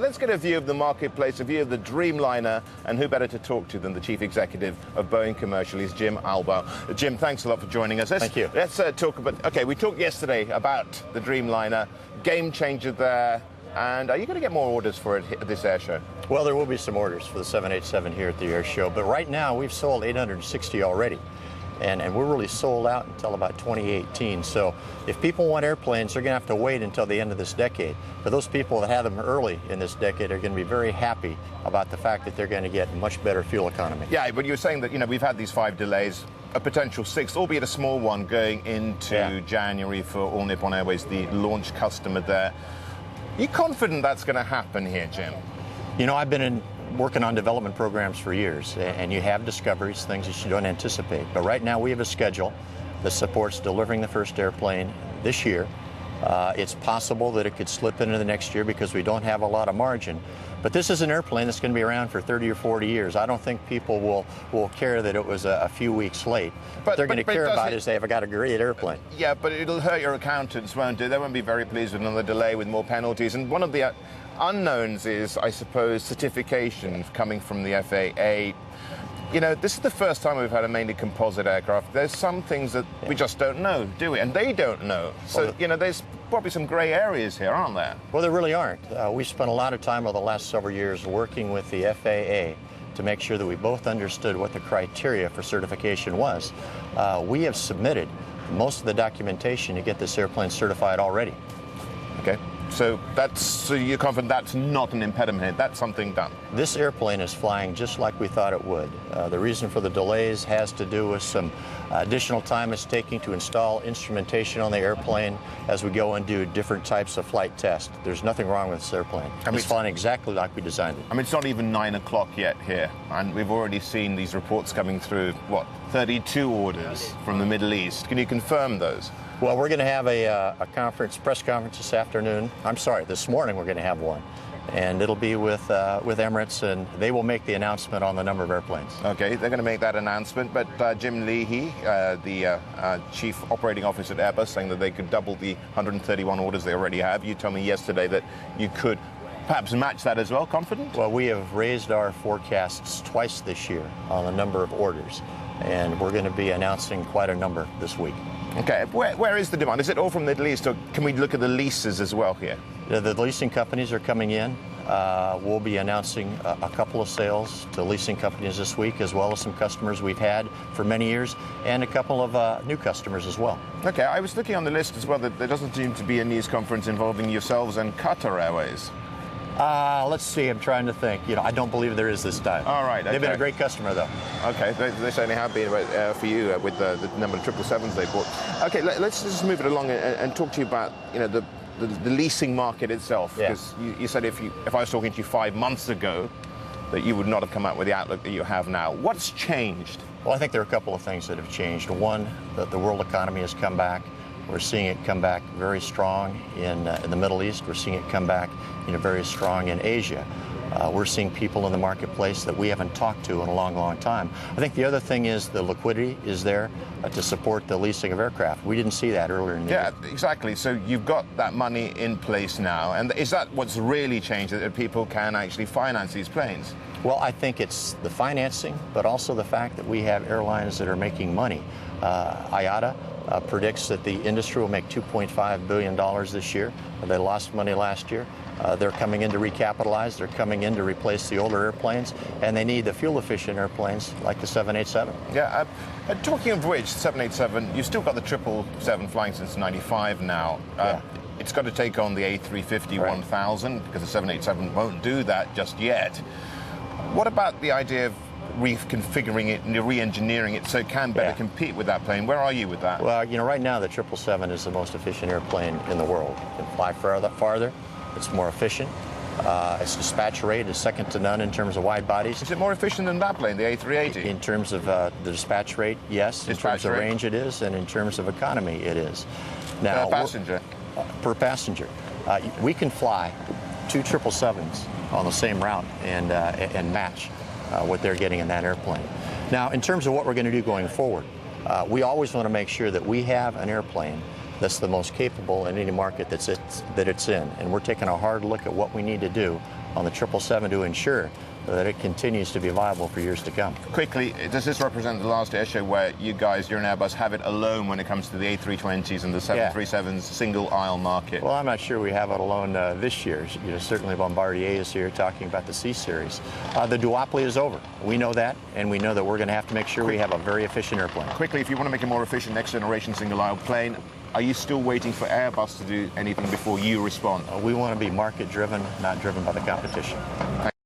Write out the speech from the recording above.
let's get a view of the marketplace, a view of the Dreamliner, and who better to talk to than the Chief Executive of Boeing Commercial, is Jim Albaugh. Jim, thanks a lot for joining us. Thank you. Let's talk about, okay, we talked yesterday about the Dreamliner, game changer there, and are you going to get more orders for it at this air show? Well, there will be some orders for the 787 here at the air show, but right now we've sold 860 already. And we're really sold out until about 2018. So if people want airplanes, they're going to have to wait until the end of this decade. But those people that have them early in this decade are going to be very happy about the fact that they're going to get much better fuel economy. Yeah, but you were saying that, we've had these 5 delays, a potential 6th, albeit a small one, going into January for All Nippon Airways, the launch customer there. Are you confident that's going to happen here, Jim? I've been working on development programs for years, and you have discoveries, things that you don't anticipate. But right now we have a schedule that supports delivering the first airplane this year. It's possible that it could slip into the next year because we don't have a lot of margin. But this is an airplane that's going to be around for 30 or 40 years. I don't think people will care that it was a few weeks late. What they're going to care about is they've got a great airplane. Yeah, but it'll hurt your accountants, won't it? They won't be very pleased with another delay with more penalties. And one of the unknowns is, I suppose, certification coming from the FAA. This is the first time we've had a mainly composite aircraft. There's some things that we just don't know, do we? And they don't know. So, there's probably some grey areas here, aren't there? Well, there really aren't. We spent a lot of time over the last several years working with the FAA to make sure that we both understood what the criteria for certification was. We have submitted most of the documentation to get this airplane certified already. Okay. So you're confident that's not an impediment, that's something done? This airplane is flying just like we thought it would. The reason for the delays has to do with some additional time it's taking to install instrumentation on the airplane as we go and do different types of flight tests. There's nothing wrong with this airplane. It's flying exactly like we designed it. It's not even 9 o'clock yet here, and we've already seen these reports coming through, 32 orders from the Middle East. Can you confirm those? Well, we're going to have a press conference this afternoon. I'm sorry, this morning we're going to have one. And it'll be with Emirates, and they will make the announcement on the number of airplanes. Okay, they're going to make that announcement. But Jim Leahy, the Chief Operating Officer at Airbus, saying that they could double the 131 orders they already have. You told me yesterday that you could perhaps match that as well. Confident? Well, we have raised our forecasts twice this year on the number of orders, and we're going to be announcing quite a number this week. Okay, where is the demand? Is it all from the Middle East, or can we look at the leases as well here? The leasing companies are coming in. We'll be announcing a couple of sales to leasing companies this week, as well as some customers we've had for many years, and a couple of new customers as well. Okay, I was looking on the list as well that there doesn't seem to be a news conference involving yourselves and Qatar Airways. Let's see, I'm trying to think. I don't believe there is this time. All right, okay. They've been a great customer, though. Okay, they certainly have been for you with the number of 777s they bought. Okay, let's just move it along and talk to you about, the leasing market itself. Because you said if I was talking to you 5 months ago, that you would not have come out with the outlook that you have now. What's changed? Well, I think there are a couple of things that have changed. One, that the world economy has come back. We're seeing it come back very strong in the Middle East. We're seeing it come back very strong in Asia. We're seeing people in the marketplace that we haven't talked to in a long, long time. I think the other thing is the liquidity is there to support the leasing of aircraft. We didn't see that earlier in the year. Yeah, exactly. So you've got that money in place now. And is that what's really changed, that people can actually finance these planes? Well, I think it's the financing, but also the fact that we have airlines that are making money. IATA predicts that the industry will make $2.5 billion this year. They lost money last year. They're coming in to recapitalize. They're coming in to replace the older airplanes, and they need the fuel-efficient airplanes like the 787. Yeah. Talking of which, 787, you've still got the 777 flying since '95 now. It's got to take on the A350-1000 because the 787 won't do that just yet. What about the idea of reconfiguring it and re-engineering it so it can better compete with that plane? Where are you with that? Well, right now the 777 is the most efficient airplane in the world. It can fly farther. It's more efficient. Its dispatch rate is second to none in terms of wide bodies. Is it more efficient than that plane, the A380? In terms of the dispatch rate, yes. In terms of range, it is, and in terms of economy, it is. Now, per passenger? Per passenger. We can fly 2 777s on the same route and match what they're getting in that airplane. Now, in terms of what we're going to do going forward, we always want to make sure that we have an airplane that's the most capable in any market that it's in. And we're taking a hard look at what we need to do on the 777 to ensure that it continues to be viable for years to come. Quickly, does this represent the last air show where you guys, you're in Airbus, have it alone when it comes to the A320s and the 737s single aisle market? Well, I'm not sure we have it alone this year. You know, certainly Bombardier is here talking about the C Series. The duopoly is over. We know that, and we know that we're going to have to make sure we have a very efficient airplane. Quickly, if you want to make a more efficient next generation single aisle plane, are you still waiting for Airbus to do anything before you respond? We want to be market driven, not driven by the competition.